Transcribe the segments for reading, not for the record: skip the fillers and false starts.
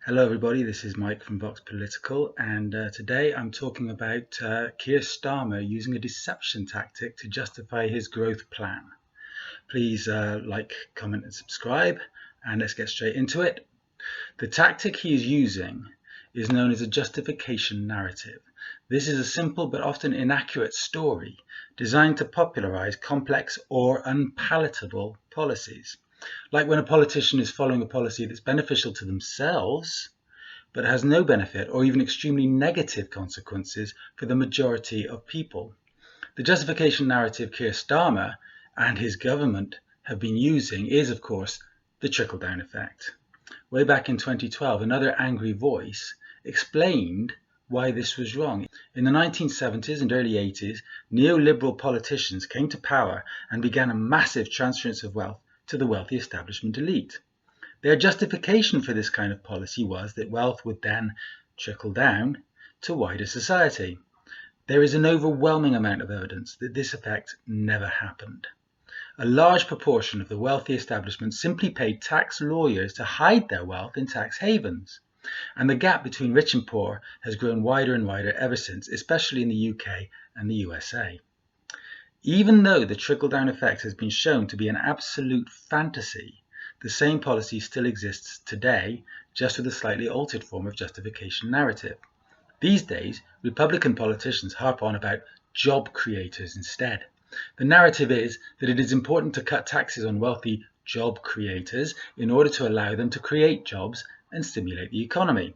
Hello everybody, this is Mike from Vox Political, and today I'm talking about Keir Starmer using a deception tactic to justify his growth plan. Please like, comment and subscribe, and let's get straight into it. The tactic he is using is known as a justification narrative. This is a simple but often inaccurate story designed to popularize complex or unpalatable policies. Like when a politician is following a policy that's beneficial to themselves, but has no benefit or even extremely negative consequences for the majority of people. The justification narrative Keir Starmer and his government have been using is, of course, the trickle-down effect. Way back in 2012, another angry voice explained why this was wrong. In the 1970s and early 80s, neoliberal politicians came to power and began a massive transference of wealth to the wealthy establishment elite. Their justification for this kind of policy was that wealth would then trickle down to wider society. There is an overwhelming amount of evidence that this effect never happened. A large proportion of the wealthy establishment simply paid tax lawyers to hide their wealth in tax havens. And the gap between rich and poor has grown wider and wider ever since, especially in the UK and the USA. Even though the trickle-down effect has been shown to be an absolute fantasy, the same policy still exists today, just with a slightly altered form of justification narrative. These days, Republican politicians harp on about job creators instead. The narrative is that it is important to cut taxes on wealthy job creators in order to allow them to create jobs and stimulate the economy.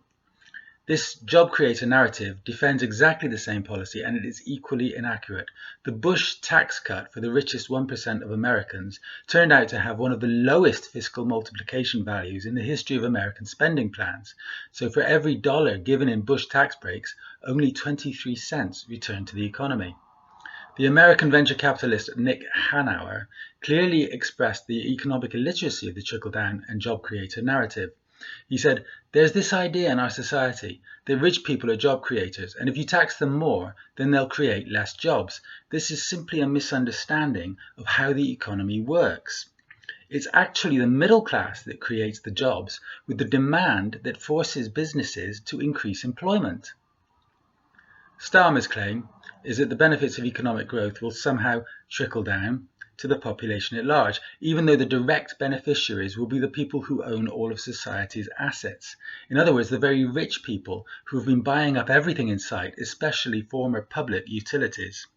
This job creator narrative defends exactly the same policy, and it is equally inaccurate. The Bush tax cut for the richest 1% of Americans turned out to have one of the lowest fiscal multiplication values in the history of American spending plans. So for every dollar given in Bush tax breaks, only 23 cents returned to the economy. The American venture capitalist Nick Hanauer clearly expressed the economic illiteracy of the trickle-down and job creator narrative. He said, "There's this idea in our society that rich people are job creators, and if you tax them more, then they'll create less jobs. This is simply a misunderstanding of how the economy works. It's actually the middle class that creates the jobs, with the demand that forces businesses to increase employment." Starmer's claim is that the benefits of economic growth will somehow trickle down to the population at large, even though the direct beneficiaries will be the people who own all of society's assets. In other words, the very rich people who have been buying up everything in sight, especially former public utilities.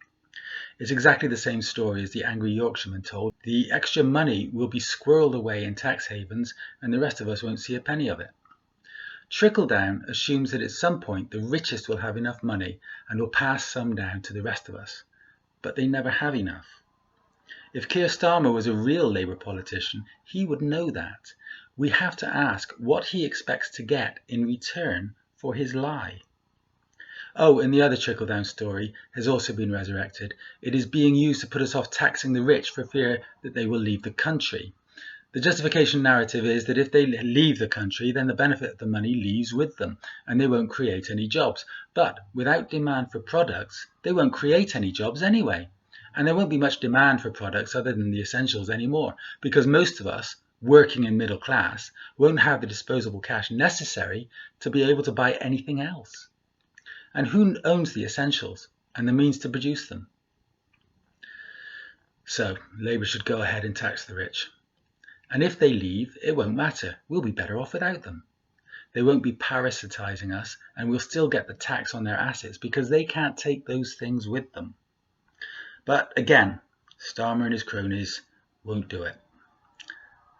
It's exactly the same story as the angry Yorkshireman told. The extra money will be squirreled away in tax havens, and the rest of us won't see a penny of it. Trickle-down assumes that at some point the richest will have enough money and will pass some down to the rest of us, but they never have enough. If Keir Starmer was a real Labour politician, he would know that. We have to ask what he expects to get in return for his lie. Oh, and the other trickle-down story has also been resurrected. It is being used to put us off taxing the rich for fear that they will leave the country. The justification narrative is that if they leave the country, then the benefit of the money leaves with them, and they won't create any jobs. But without demand for products, they won't create any jobs anyway. And there won't be much demand for products other than the essentials anymore, because most of us, working in middle class, won't have the disposable cash necessary to be able to buy anything else. And who owns the essentials and the means to produce them? So Labour should go ahead and tax the rich. And if they leave, it won't matter. We'll be better off without them. They won't be parasitizing us, and we'll still get the tax on their assets because they can't take those things with them. But again, Starmer and his cronies won't do it.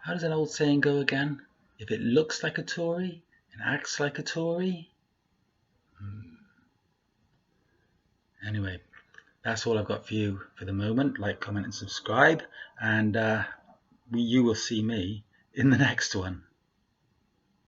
How does that old saying go again? If it looks like a Tory and acts like a Tory? Anyway, that's all I've got for you for the moment. Like, comment and subscribe, and you will see me in the next one.